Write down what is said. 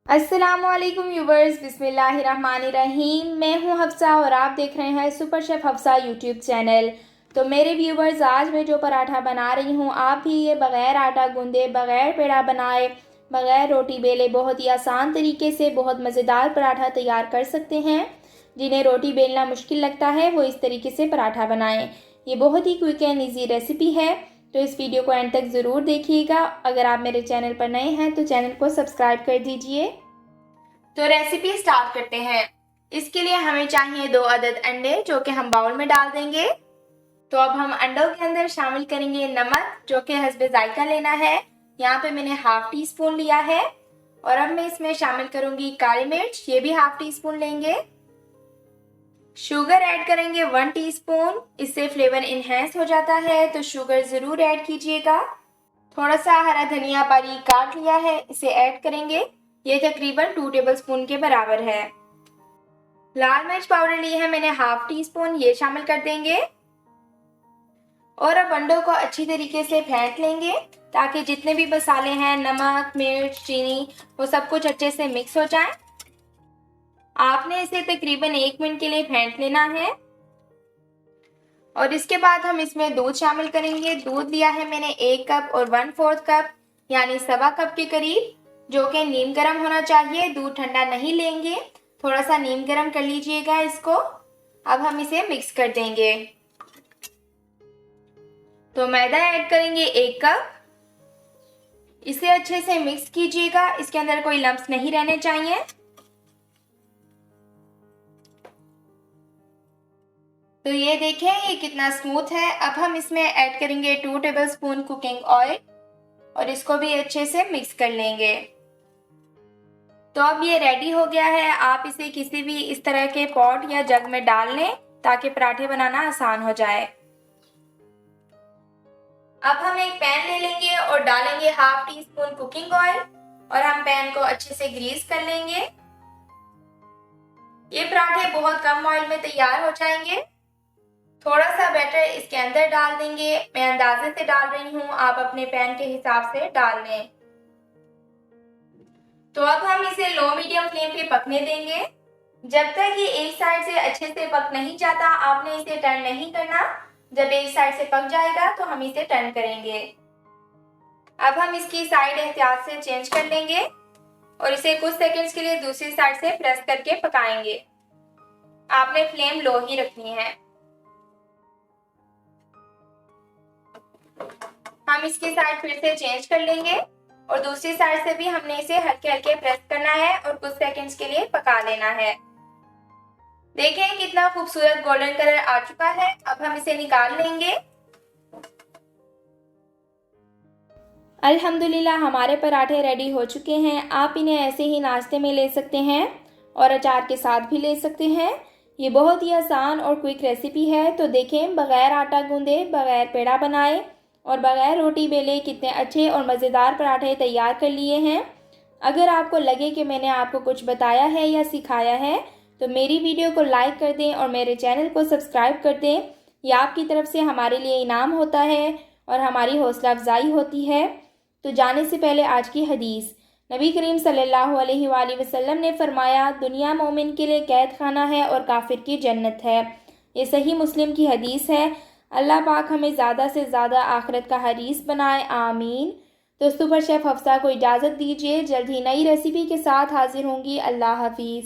अस्सलामुअलैकुम व्यूवर्स, बिस्मिल्लाहिर्रहमानिर्रहीम। मैं हूं हफ्सा और आप देख रहे हैं super chef Hafsa YouTube channel. तो मेरे व्यूवर्स, आज मैं जो पराठा बना रही हूं, आप भी ये बग़ैर आटा गूंदे, बग़ैर पेड़ा बनाए, बग़ैर रोटी बेले बहुत ही आसान तरीके से बहुत मज़ेदार पराठा तैयार कर सकते हैं। जिन्हें रोटी बेलना मुश्किल लगता है वो इस तरीके से पराठा बनाएं। ये बहुत ही क्विक एंड ईजी रेसिपी है, तो इस वीडियो को एंड तक ज़रूर देखिएगा। अगर आप मेरे चैनल पर नए हैं तो चैनल को सब्सक्राइब कर दीजिए। तो रेसिपी स्टार्ट करते हैं। इसके लिए हमें चाहिए 2 अदद अंडे, जो कि हम बाउल में डाल देंगे। तो अब हम अंडों के अंदर शामिल करेंगे नमक, जो कि हस्बे जायका लेना है। यहाँ पे मैंने हाफ टी स्पून लिया है। और अब मैं इसमें शामिल करूंगी काली मिर्च, ये भी हाफ टी स्पून लेंगे। शुगर ऐड करेंगे 1 टीस्पून, इससे फ्लेवर इन्हेंस हो जाता है, तो शुगर ज़रूर ऐड कीजिएगा। थोड़ा सा हरा धनिया बारीक काट लिया है, इसे ऐड करेंगे। ये तकरीबन 2 टेबलस्पून के बराबर है। लाल मिर्च पाउडर ली है मैंने हाफ टी स्पून, ये शामिल कर देंगे। और अब अंडों को अच्छी तरीके से फेंट लेंगे, ताकि जितने भी मसाले हैं, नमक, मिर्च, चीनी, वो सब कुछ अच्छे से मिक्स हो जाए। आपने इसे तकरीबन 1 मिनट के लिए फेंट लेना है। और इसके बाद हम इसमें दूध शामिल करेंगे। दूध लिया है मैंने 1 कप और 1/4 कप, यानी 1/2 कप के करीब, जो कि नीम गर्म होना चाहिए। दूध ठंडा नहीं लेंगे, थोड़ा सा नीम गर्म कर लीजिएगा इसको। अब हम इसे मिक्स कर देंगे। तो मैदा ऐड करेंगे 1 कप। इसे अच्छे से मिक्स कीजिएगा, इसके अंदर कोई लम्प्स नहीं रहने चाहिए। तो ये देखें, ये कितना स्मूथ है। अब हम इसमें ऐड करेंगे 2 टेबलस्पून कुकिंग ऑयल और इसको भी अच्छे से मिक्स कर लेंगे। तो अब ये रेडी हो गया है। आप इसे किसी भी इस तरह के पॉट या जग में डाल लें, ताकि पराठे बनाना आसान हो जाए। अब हम एक पैन ले लेंगे और डालेंगे half tea spoon cooking oil और हम पैन को अच्छे से ग्रीस कर लेंगे। ये पराठे बहुत कम ऑयल में तैयार हो जाएंगे। थोड़ा सा बैटर इसके अंदर डाल देंगे। मैं अंदाजे से डाल रही हूँ, आप अपने पैन के हिसाब से डाल लें। तो अब हम इसे लो मीडियम फ्लेम पे पकने देंगे। जब तक ये एक साइड से अच्छे से पक नहीं जाता, आपने इसे टर्न नहीं करना। जब एक साइड से पक जाएगा तो हम इसे टर्न करेंगे। अब हम इसकी साइड एहतियात से चेंज कर लेंगे और इसे कुछ सेकंड्स के लिए दूसरी साइड से प्रेस करके पकाएंगे। आपने फ्लेम लो ही रखनी है। हम इसकी साइड फिर से चेंज कर लेंगे और दूसरी साइड से भी हमने इसे हल्के हल्के प्रेस करना है और कुछ सेकंड्स के लिए पका लेना है। देखें कितना खूबसूरत गोल्डन कलर आ चुका है। अब हम इसे निकाल लेंगे। अल्हम्दुलिल्लाह हमारे पराठे रेडी हो चुके हैं। आप इन्हें ऐसे ही नाश्ते में ले सकते हैं और अचार के साथ भी ले सकते हैं। ये बहुत ही आसान और क्विक रेसिपी है। तो देखें, बग़ैर आटा गूंदे, बग़ैर पेड़ा बनाए और बग़ैर रोटी बेले कितने अच्छे और मज़ेदार पराठे तैयार कर लिए हैं। अगर आपको लगे कि मैंने आपको कुछ बताया है या सिखाया है, तो मेरी वीडियो को लाइक कर दें और मेरे चैनल को सब्सक्राइब कर दें। ये आपकी तरफ से हमारे लिए इनाम होता है और हमारी हौसला अफजाई होती है। तो जाने से पहले आज की हदीस। नबी करीम सल्लल्लाहु अलैहि वसल्लम ने फरमाया, दुनिया मोमिन के लिए कैद खाना है और काफिर की जन्नत है। ये सही मुस्लिम की हदीस है। अल्लाह पाक हमें ज़्यादा से ज़्यादा आखिरत का हरीस बनाए, आमीन। तो सुपर शेफ़ हफ्सा को इजाज़त दीजिए। जल्द ही नई रेसिपी के साथ हाजिर होंगी। अल्लाह हाफिज़।